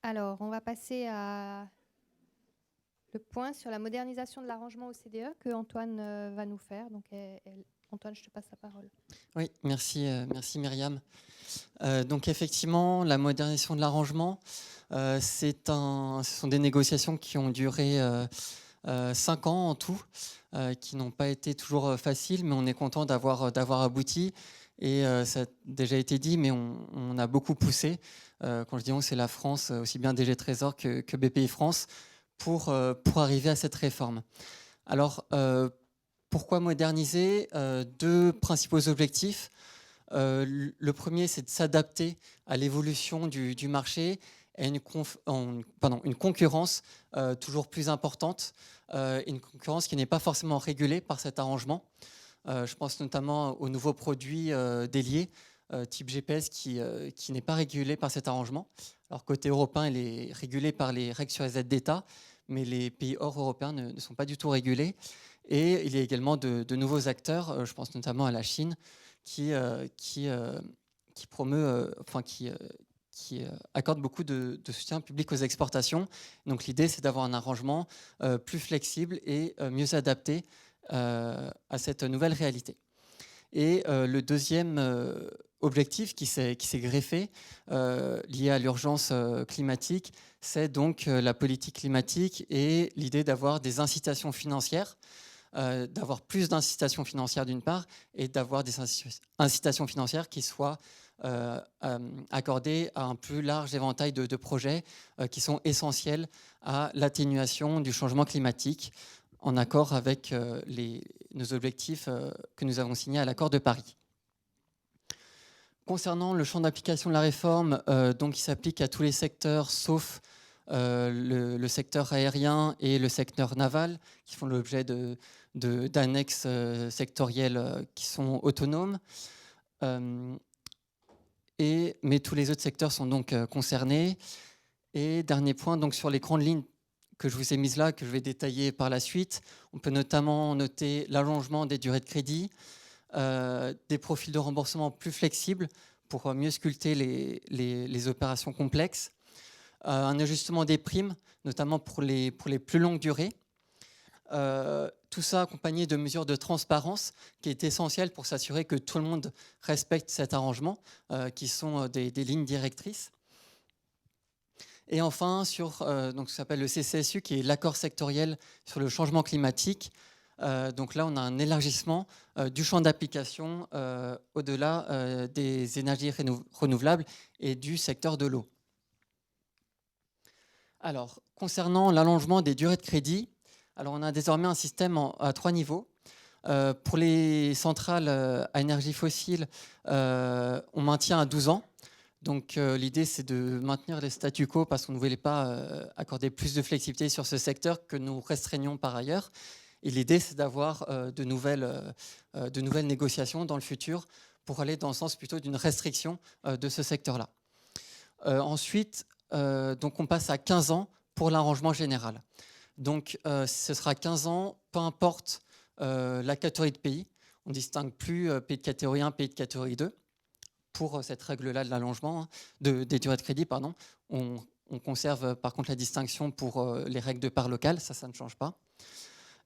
Alors, on va passer à le point sur la modernisation de l'arrangement OCDE que Antoine va nous faire. Donc, Antoine, je te passe la parole. Oui, merci, merci Myriam. Donc effectivement, la modernisation de l'arrangement, ce sont des négociations qui ont duré 5 ans en tout, qui n'ont pas été toujours faciles, mais on est content d'avoir abouti. Et ça a déjà été dit, mais on a beaucoup poussé. Quand je dis on, c'est la France, aussi bien DG Trésor que BPI France, pour arriver à cette réforme. Alors, pourquoi moderniser? Deux principaux objectifs. Le premier, c'est de s'adapter à l'évolution du marché et une concurrence toujours plus importante, une concurrence qui n'est pas forcément régulée par cet arrangement. Je pense notamment aux nouveaux produits déliés, type GPS, qui n'est pas régulé par cet arrangement. Alors côté européen, il est régulé par les règles sur les aides d'État, mais les pays hors européens ne sont pas du tout régulés. Et il y a également de nouveaux acteurs, je pense notamment à la Chine, qui promeut, qui accorde beaucoup de soutien public aux exportations. Donc l'idée, c'est d'avoir un arrangement plus flexible et mieux adapté à cette nouvelle réalité. Et le deuxième objectif qui s'est greffé, lié à l'urgence climatique, c'est donc la politique climatique et l'idée d'avoir des incitations financières, d'avoir plus d'incitations financières d'une part, et d'avoir des incitations financières qui soient accordées à un plus large éventail de projets qui sont essentiels à l'atténuation du changement climatique, en accord avec nos objectifs que nous avons signés à l'accord de Paris. Concernant le champ d'application de la réforme, donc, il s'applique à tous les secteurs sauf le secteur aérien et le secteur naval, qui font l'objet d'annexes sectorielles qui sont autonomes. Mais tous les autres secteurs sont donc concernés. Et dernier point, donc sur les grandes lignes que je vous ai mises là, que je vais détailler par la suite, on peut notamment noter l'allongement des durées de crédit, des profils de remboursement plus flexibles pour mieux sculpter les opérations complexes, un ajustement des primes, notamment pour les plus longues durées. Tout ça accompagné de mesures de transparence qui est essentielle pour s'assurer que tout le monde respecte cet arrangement, qui sont des lignes directrices. Et enfin, sur donc, ce qu'on appelle le CCSU, qui est l'accord sectoriel sur le changement climatique. Donc là, on a un élargissement du champ d'application au-delà des énergies renouvelables et du secteur de l'eau. Alors, concernant l'allongement des durées de crédit, alors on a désormais un système à 3 niveaux. Pour les centrales à énergie fossile, on maintient à 12 ans. Donc l'idée, c'est de maintenir les statu quo parce qu'on ne voulait pas accorder plus de flexibilité sur ce secteur que nous restreignons par ailleurs. Et l'idée, c'est d'avoir de nouvelles négociations dans le futur pour aller dans le sens plutôt d'une restriction de ce secteur-là. Ensuite, donc on passe à 15 ans pour l'arrangement général. Donc ce sera 15 ans, peu importe la catégorie de pays. On ne distingue plus pays de catégorie 1, pays de catégorie 2. Pour cette règle-là de l'allongement des durées de crédit, pardon, on conserve par contre la distinction pour les règles de part locale, ça ne change pas.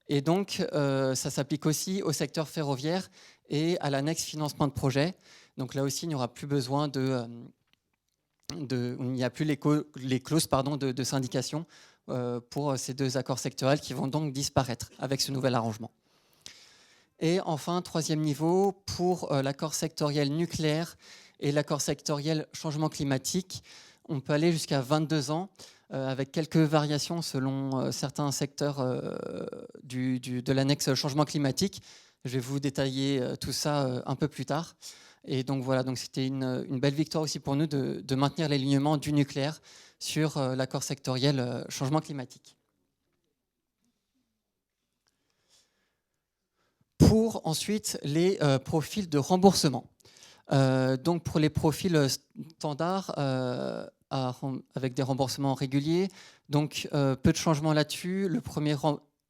Et donc, ça s'applique aussi au secteur ferroviaire et à l'annexe financement de projet. Donc là aussi, il n'y aura plus besoin il n'y a plus les clauses de syndication pour ces deux accords sectoriels qui vont donc disparaître avec ce nouvel arrangement. Et enfin, troisième niveau, pour l'accord sectoriel nucléaire et l'accord sectoriel changement climatique, on peut aller jusqu'à 22 ans, avec quelques variations selon certains secteurs de l'annexe changement climatique. Je vais vous détailler tout ça un peu plus tard. Et donc voilà, donc c'était une belle victoire aussi pour nous de maintenir l'alignement du nucléaire sur l'accord sectoriel changement climatique. Pour ensuite les profils de remboursement. Donc pour les profils standards avec des remboursements réguliers, donc peu de changements là-dessus. Le premier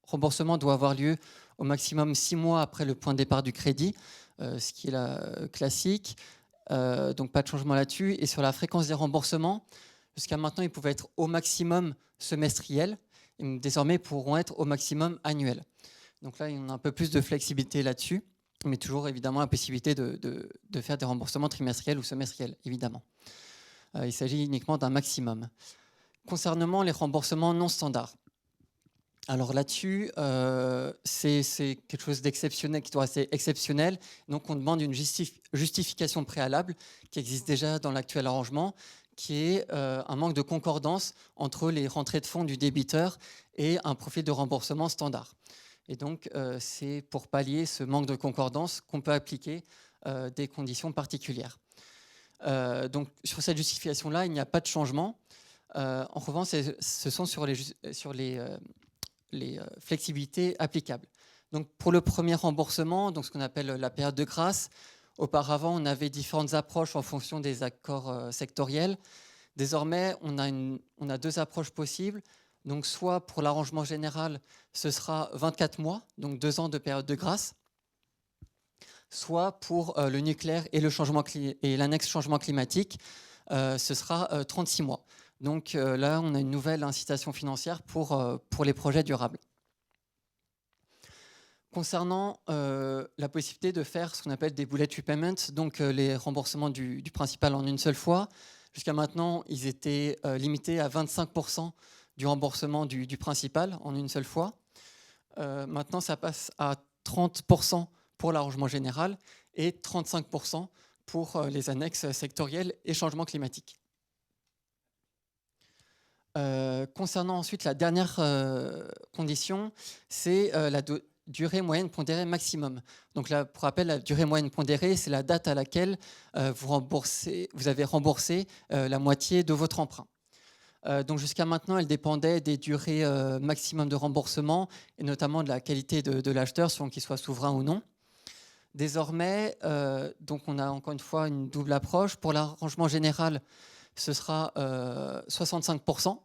remboursement doit avoir lieu au maximum 6 mois après le point de départ du crédit, ce qui est la classique. Donc pas de changement là-dessus. Et sur la fréquence des remboursements, Jusqu'à maintenant, ils pouvaient être au maximum semestriels. Et désormais, ils pourront être au maximum annuels. Donc là, il y en a un peu plus de flexibilité là-dessus, mais toujours évidemment la possibilité de faire des remboursements trimestriels ou semestriels, évidemment. Il s'agit uniquement d'un maximum. Concernant les remboursements non standards, alors là-dessus, c'est quelque chose d'exceptionnel, qui doit rester exceptionnel. Donc on demande une justification préalable qui existe déjà dans l'actuel arrangement, qui est un manque de concordance entre les rentrées de fonds du débiteur et un profil de remboursement standard. Et donc c'est pour pallier ce manque de concordance qu'on peut appliquer des conditions particulières. Donc sur cette justification-là, il n'y a pas de changement. En revanche, ce sont sur les flexibilités applicables. Donc pour le premier remboursement, donc ce qu'on appelle la période de grâce, auparavant on avait différentes approches en fonction des accords sectoriels. Désormais, on a deux approches possibles. Donc soit pour l'arrangement général, ce sera 24 mois, donc 2 ans de période de grâce, soit pour le nucléaire et l'annexe changement climatique, ce sera 36 mois. Donc là, on a une nouvelle incitation financière pour les projets durables. Concernant la possibilité de faire ce qu'on appelle des bullet repayments, donc les remboursements du principal en une seule fois, jusqu'à maintenant, ils étaient limités à 25% du remboursement du principal en une seule fois. Maintenant, ça passe à 30% pour l'arrangement général et 35% pour les annexes sectorielles et changement climatique. Concernant ensuite la dernière condition, c'est la durée moyenne pondérée maximum. Donc là, pour rappel, la durée moyenne pondérée, c'est la date à laquelle vous avez remboursé la moitié de votre emprunt. Donc jusqu'à maintenant, elle dépendait des durées maximum de remboursement et notamment de la qualité de l'acheteur, selon qu'il soit souverain ou non. Désormais, donc on a encore une fois une double approche. Pour l'arrangement général, ce sera 65%.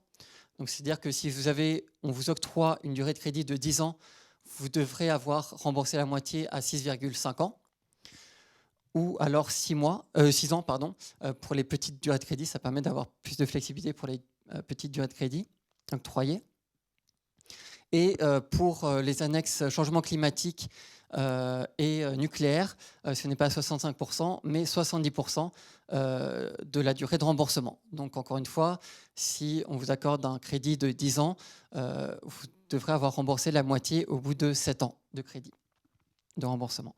Donc c'est-à-dire que si on vous octroie une durée de crédit de 10 ans, vous devrez avoir remboursé la moitié à 6,5 ans. Ou alors 6 ans. Pour les petites durées de crédit, ça permet d'avoir plus de flexibilité pour les petites durées de crédit octroyées. Et pour les annexes changement climatique et nucléaire, ce n'est pas 65%, mais 70% de la durée de remboursement. Donc encore une fois, si on vous accorde un crédit de 10 ans, vous devrez avoir remboursé la moitié au bout de 7 ans de crédit de remboursement.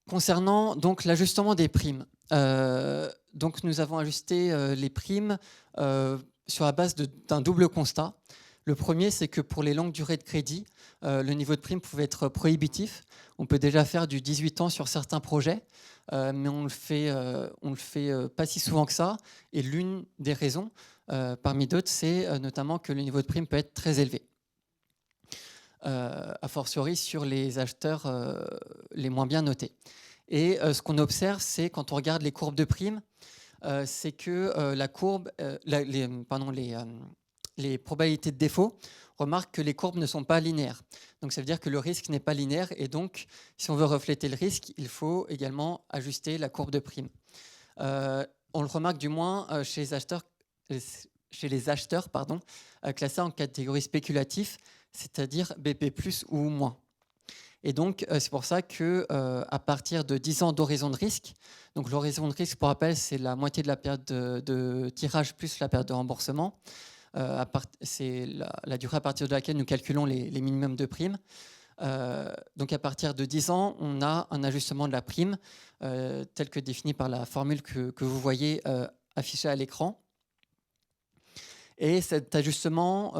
Concernant donc l'ajustement des primes, donc nous avons ajusté les primes sur la base d'un double constat. Le premier, c'est que pour les longues durées de crédit, le niveau de prime pouvait être prohibitif. On peut déjà faire du 18 ans sur certains projets, mais on le fait pas si souvent que ça. Et l'une des raisons, parmi d'autres, c'est notamment que le niveau de prime peut être très élevé. A fortiori sur les acheteurs les moins bien notés. Et ce qu'on observe, c'est quand on regarde les courbes de primes, c'est que les probabilités de défaut, remarque que les courbes ne sont pas linéaires. Donc ça veut dire que le risque n'est pas linéaire et donc si on veut refléter le risque, il faut également ajuster la courbe de prime. On le remarque du moins chez les acheteurs classés en catégorie spéculatif, c'est-à-dire BP+ ou moins. Et donc, c'est pour ça qu'à partir de 10 ans d'horizon de risque, donc l'horizon de risque, pour rappel, c'est la moitié de la période de tirage plus la période de remboursement. C'est la durée à partir de laquelle nous calculons les minimums de primes. Donc, à partir de 10 ans, on a un ajustement de la prime tel que défini par la formule que vous voyez affichée à l'écran. Et cet ajustement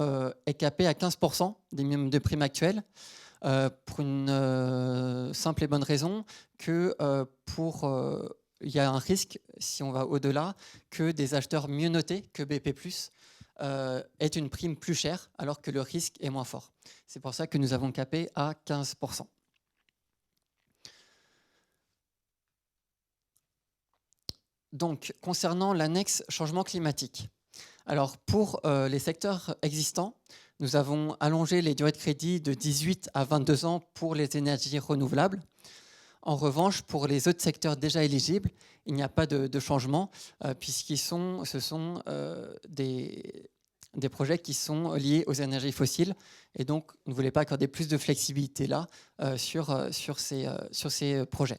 est capé à 15% des minimums de prime actuels. Pour une simple et bonne raison que il y a un risque, si on va au-delà, que des acheteurs mieux notés que BP+, aient une prime plus chère alors que le risque est moins fort. C'est pour ça que nous avons capé à 15%. Donc, concernant l'annexe changement climatique, alors pour les secteurs existants, nous avons allongé les durées de crédit de 18 à 22 ans pour les énergies renouvelables. En revanche, pour les autres secteurs déjà éligibles, il n'y a pas de changement, ce sont des projets qui sont liés aux énergies fossiles. Et donc, on ne voulait pas accorder plus de flexibilité là sur ces projets.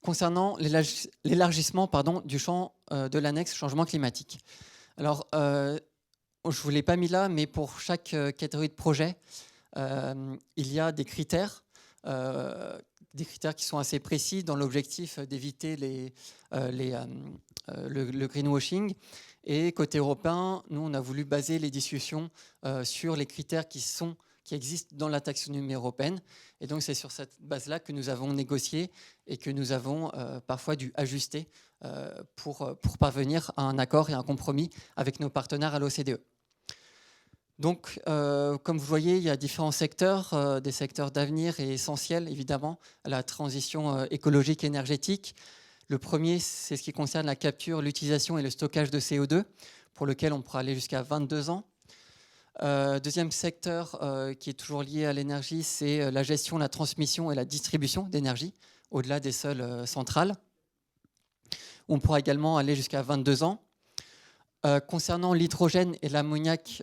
Concernant l'élargissement du champ de l'annexe changement climatique. Alors, je ne vous l'ai pas mis là, mais pour chaque catégorie de projet, il y a des critères qui sont assez précis dans l'objectif d'éviter le greenwashing. Et côté européen, nous, on a voulu baser les discussions sur les critères qui existent dans la taxonomie européenne. Et donc, c'est sur cette base-là que nous avons négocié et que nous avons parfois dû ajuster pour parvenir à un accord et un compromis avec nos partenaires à l'OCDE. Donc, comme vous voyez, il y a différents secteurs, des secteurs d'avenir et essentiels, évidemment, à la transition écologique et énergétique. Le premier, c'est ce qui concerne la capture, l'utilisation et le stockage de CO2, pour lequel on pourra aller jusqu'à 22 ans. Deuxième secteur qui est toujours lié à l'énergie, c'est la gestion, la transmission et la distribution d'énergie, au-delà des seules centrales. On pourra également aller jusqu'à 22 ans. Concernant l'hydrogène et l'ammoniac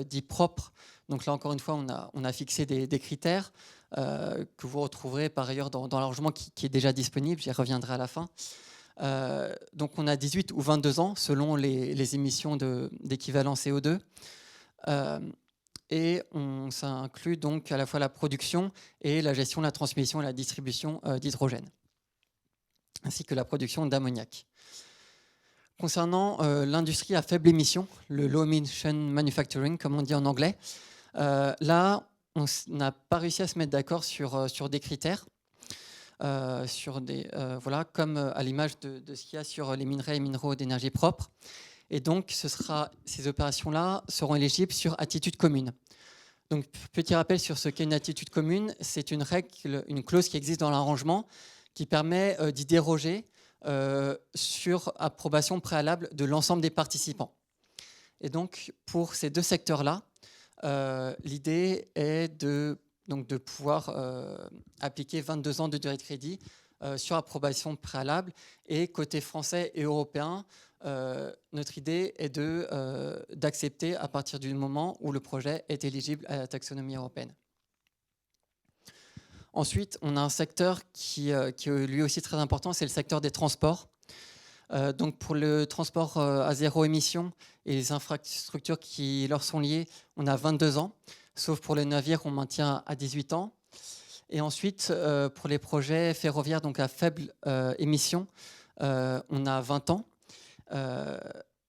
dit propre, donc là encore une fois, on a fixé des critères que vous retrouverez par ailleurs dans l'arrangement qui est déjà disponible, j'y reviendrai à la fin. Donc on a 18 ou 22 ans selon les émissions d'équivalent CO2. Et ça inclut donc à la fois la production et la gestion, la transmission et la distribution d'hydrogène, ainsi que la production d'ammoniac. Concernant l'industrie à faible émission, le low emission manufacturing, comme on dit en anglais, là, on n'a pas réussi à se mettre d'accord sur des critères, voilà, comme à l'image de ce qu'il y a sur les minerais et minéraux d'énergie propre. Et donc, ces opérations-là seront éligibles sur attitude commune. Donc, petit rappel sur ce qu'est une attitude commune, c'est une règle, une clause qui existe dans l'arrangement qui permet d'y déroger sur approbation préalable de l'ensemble des participants. Et donc, pour ces deux secteurs-là, l'idée est de pouvoir appliquer 22 ans de durée de crédit sur approbation préalable. Et côté français et européen, notre idée est d'accepter à partir du moment où le projet est éligible à la taxonomie européenne. Ensuite, on a un secteur qui est lui aussi très important, c'est le secteur des transports. Donc pour le transport à zéro émission et les infrastructures qui leur sont liées, on a 22 ans, sauf pour les navires, on maintient à 18 ans. Et ensuite, pour les projets ferroviaires donc à faible émission, on a 20 ans.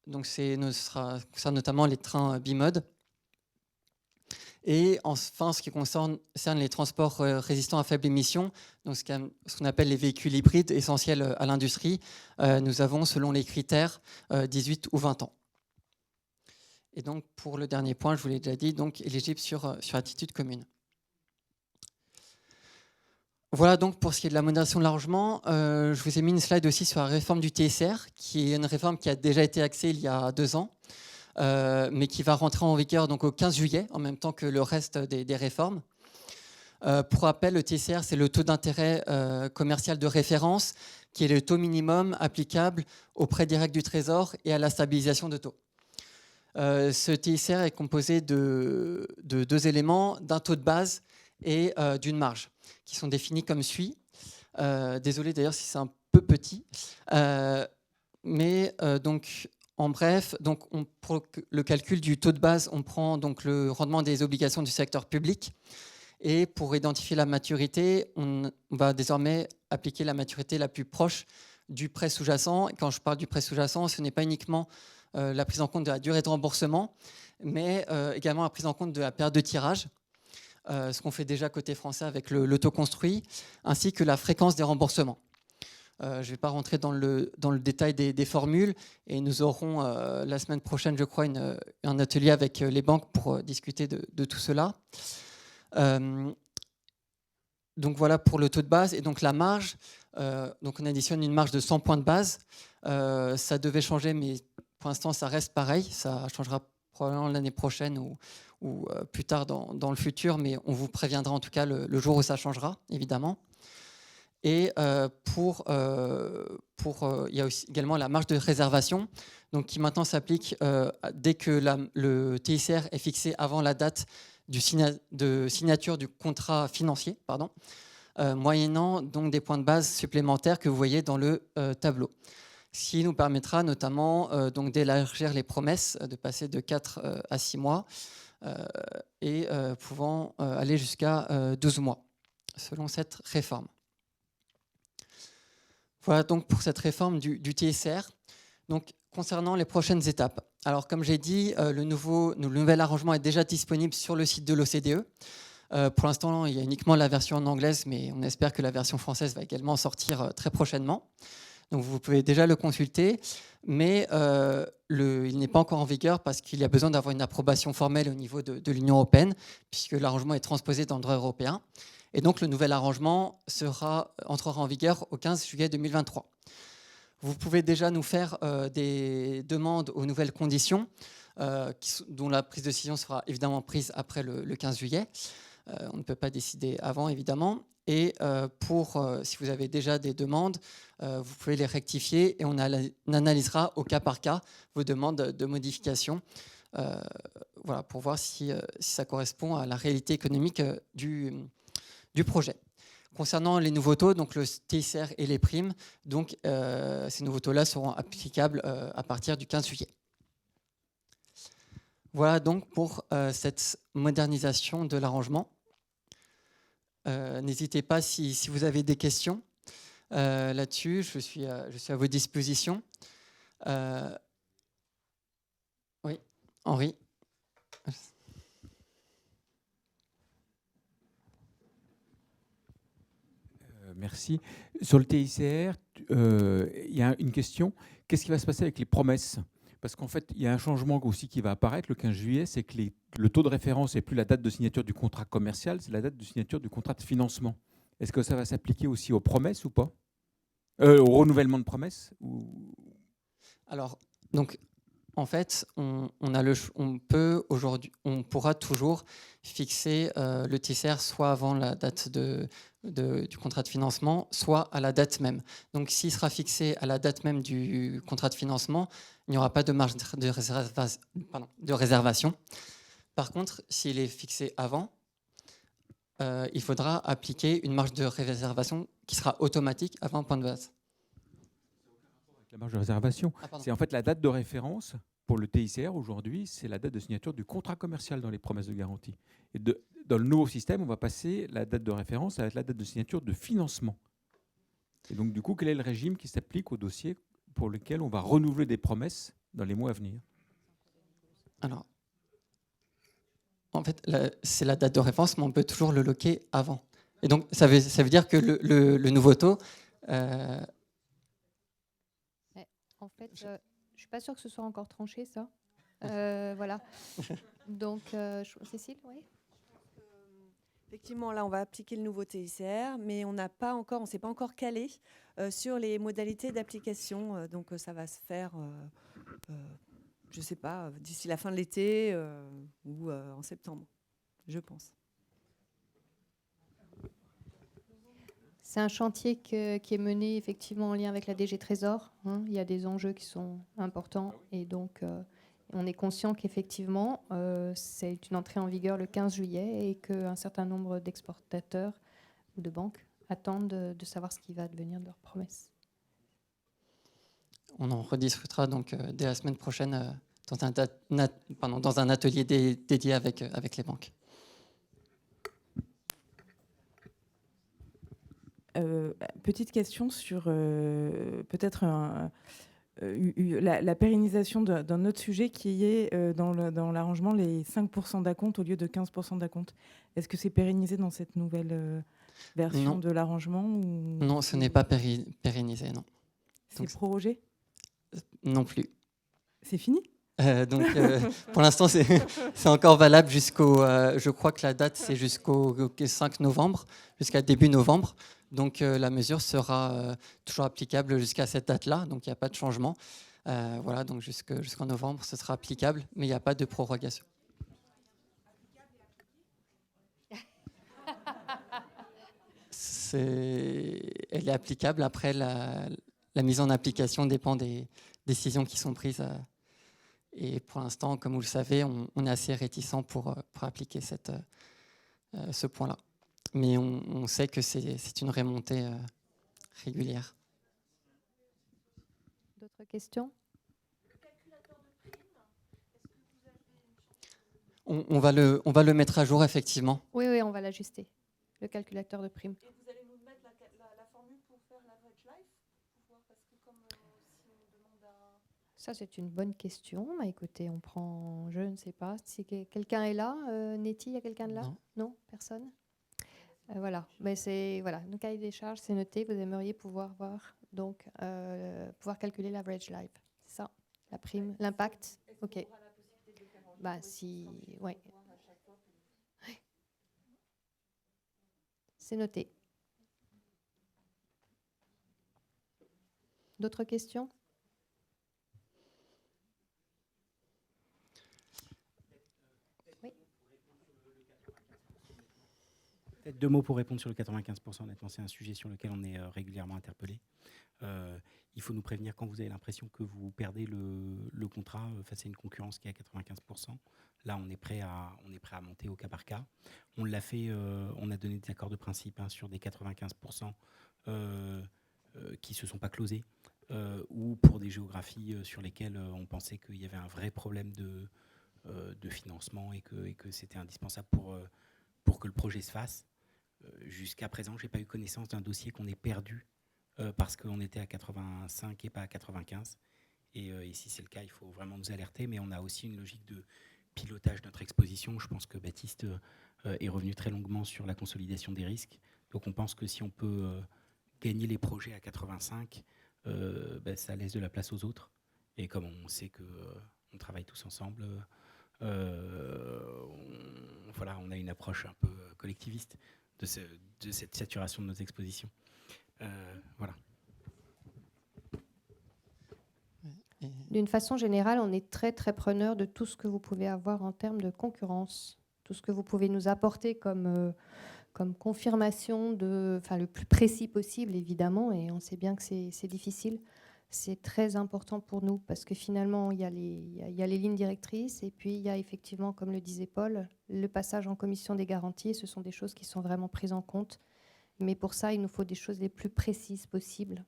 Donc ça concerne notamment les trains bimode. Et enfin, ce qui concerne les transports résistants à faible émission, donc ce qu'on appelle les véhicules hybrides essentiels à l'industrie, nous avons, selon les critères, 18 ou 20 ans. Et donc, pour le dernier point, je vous l'ai déjà dit, donc éligible sur attitude commune. Voilà donc pour ce qui est de la modernisation de l'arrangement. Je vous ai mis une slide aussi sur la réforme du TSR, qui est une réforme qui a déjà été axée il y a 2 ans. Mais qui va rentrer en vigueur donc au 15 juillet, en même temps que le reste des réformes. Pour rappel, le TSR, c'est le taux d'intérêt commercial de référence, qui est le taux minimum applicable au prêt direct du Trésor et à la stabilisation de taux. Ce TSR est composé de 2 éléments, d'un taux de base et d'une marge, qui sont définis comme suit. Désolé d'ailleurs si c'est un peu petit. En bref, donc pour le calcul du taux de base, on prend donc le rendement des obligations du secteur public. Et pour identifier la maturité, on va désormais appliquer la maturité la plus proche du prêt sous-jacent. Et quand je parle du prêt sous-jacent, ce n'est pas uniquement la prise en compte de la durée de remboursement, mais également la prise en compte de la période de tirage, ce qu'on fait déjà côté français avec le taux construit, ainsi que la fréquence des remboursements. Je ne vais pas rentrer dans le détail des formules et nous aurons la semaine prochaine, je crois, un atelier avec les banques pour discuter de tout cela. Donc voilà pour le taux de base et donc la marge. Donc on additionne une marge de 100 points de base. Ça devait changer, mais pour l'instant ça reste pareil. Ça changera probablement l'année prochaine ou plus tard dans le futur, mais on vous préviendra en tout cas le jour où ça changera, évidemment. Et il y a aussi également la marge de réservation, donc qui maintenant s'applique dès que le TICR est fixé avant la date de signature du contrat financier, moyennant donc des points de base supplémentaires que vous voyez dans le tableau. Ce qui nous permettra notamment donc d'élargir les promesses, de passer de 4 à 6 mois et pouvant aller jusqu'à 12 mois, selon cette réforme. Voilà donc pour cette réforme du TSR. Donc, concernant les prochaines étapes. Alors, comme j'ai dit, le nouvel arrangement est déjà disponible sur le site de l'OCDE. Pour l'instant, il y a uniquement la version en anglaise, mais on espère que la version française va également sortir très prochainement. Donc, vous pouvez déjà le consulter, mais il n'est pas encore en vigueur parce qu'il y a besoin d'avoir une approbation formelle au niveau de l'Union européenne, puisque l'arrangement est transposé dans le droit européen. Et donc, le nouvel arrangement entrera en vigueur au 15 juillet 2023. Vous pouvez déjà nous faire des demandes aux nouvelles conditions, dont la prise de décision sera évidemment prise après le 15 juillet. On ne peut pas décider avant, évidemment. Et si vous avez déjà des demandes, vous pouvez les rectifier et on analysera au cas par cas vos demandes de modification voilà, pour voir si ça correspond à la réalité économique du projet. Concernant les nouveaux taux, donc le TICR et les primes, donc, ces nouveaux taux-là seront applicables à partir du 15 juillet. Voilà donc pour cette modernisation de l'arrangement. N'hésitez pas si vous avez des questions là-dessus, je suis à votre disposition. Oui, Henri. Merci. Sur le TICR, il y a une question. Qu'est-ce qui va se passer avec les promesses ? Parce qu'en fait, il y a un changement aussi qui va apparaître le 15 juillet, c'est que le taux de référence n'est plus la date de signature du contrat commercial, c'est la date de signature du contrat de financement. Est-ce que ça va s'appliquer aussi aux promesses ou pas ? Au renouvellement de promesses Alors, donc, en fait, on pourra toujours fixer le TICR soit avant la date du contrat de financement, soit à la date même. Donc, s'il sera fixé à la date même du contrat de financement, il n'y aura pas de marge de réservation. Par contre, s'il est fixé avant, il faudra appliquer une marge de réservation qui sera automatique avant un point de base. La marge de réservation, c'est en fait la date de référence pour le TICR aujourd'hui, c'est la date de signature du contrat commercial dans les promesses de garantie. Et dans le nouveau système, on va passer la date de référence à la date de signature de financement. Et donc, du coup, quel est le régime qui s'applique au dossier pour lequel on va renouveler des promesses dans les mois à venir ? Alors, en fait, c'est la date de référence, mais on peut toujours le loquer avant. Et donc, ça veut dire que le nouveau taux... En fait, je ne suis pas sûre que ce soit encore tranché, ça. Voilà. Donc, Cécile, oui. Effectivement, là, on va appliquer le nouveau TICR, mais on ne s'est pas encore calé sur les modalités d'application. Donc, ça va se faire, je ne sais pas, d'ici la fin de l'été ou en septembre, je pense. C'est un chantier qui est mené effectivement en lien avec la DG Trésor. Il y a des enjeux qui sont importants et donc on est conscient qu'effectivement c'est une entrée en vigueur le 15 juillet et qu'un certain nombre d'exportateurs ou de banques attendent de savoir ce qui va devenir de leurs promesses. On en rediscutera donc dès la semaine prochaine dans un atelier dédié avec les banques. Petite question sur peut-être la pérennisation d'un autre sujet qui est dans l'arrangement les 5% d'acompte au lieu de 15% d'acompte. Est-ce que c'est pérennisé dans cette nouvelle version de l'arrangement ou... Non, ce n'est pas pérennisé, non. C'est prorogé ? Non plus. C'est fini ? Donc, pour l'instant, c'est encore valable je crois que la date, c'est jusqu'au 5 novembre, jusqu'à début novembre. Donc, la mesure sera toujours applicable jusqu'à cette date-là. Donc, il n'y a pas de changement. Voilà, donc jusqu'en novembre, ce sera applicable, mais il n'y a pas de prorogation. Elle est applicable. Après, la mise en application dépend des décisions qui sont prises. Et pour l'instant, comme vous le savez, on est assez réticent pour appliquer ce point-là. Mais on sait que c'est une remontée régulière. D'autres questions? On va le mettre à jour, effectivement. Oui, on va l'ajuster, le calculateur de primes. Et vous allez nous mettre la formule pour faire l'average life pour voir, parce que comme si on demande à... Ça, c'est une bonne question. Bah, écoutez, on prend, je ne sais pas, si quelqu'un est là. Nettie, il y a quelqu'un de là? Non, personne. Voilà, mais c'est voilà, le cahier des charges, c'est noté. Vous aimeriez pouvoir voir, donc pouvoir calculer l'average life, c'est ça, la prime, l'impact. Ok. Bah si, ouais. C'est noté. D'autres questions? Oui. Peut-être 2 mots pour répondre sur le 95%. Honnêtement, c'est un sujet sur lequel on est régulièrement interpellé. Il faut nous prévenir quand vous avez l'impression que vous perdez le contrat face à une concurrence qui est à 95%. Là, on est prêt à monter au cas par cas. On l'a fait, on a donné des accords de principe sur des 95% qui ne se sont pas closés ou pour des géographies sur lesquelles on pensait qu'il y avait un vrai problème de financement et que c'était indispensable pour que le projet se fasse. Jusqu'à présent, je n'ai pas eu connaissance d'un dossier qu'on ait perdu parce qu'on était à 85 et pas à 95. Et si c'est le cas, il faut vraiment nous alerter. Mais on a aussi une logique de pilotage de notre exposition. Je pense que Baptiste est revenu très longuement sur la consolidation des risques. Donc on pense que si on peut gagner les projets à 85, ça laisse de la place aux autres. Et comme on sait qu'on travaille tous ensemble, on a une approche un peu collectiviste de cette saturation de nos expositions. Voilà. D'une façon générale, on est très très preneur de tout ce que vous pouvez avoir en termes de concurrence, tout ce que vous pouvez nous apporter comme confirmation, le plus précis possible évidemment, et on sait bien que c'est difficile. C'est très important pour nous parce que finalement, il y a les lignes directrices et puis il y a effectivement, comme le disait Paul, le passage en commission des garanties. Ce sont des choses qui sont vraiment prises en compte. Mais pour ça, il nous faut des choses les plus précises possibles.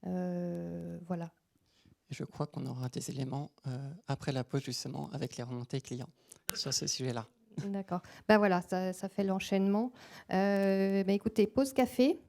Voilà. Je crois qu'on aura des éléments après la pause, justement, avec les remontées clients sur ce sujet-là. D'accord. Ben voilà, ça fait l'enchaînement. Écoutez, pause café.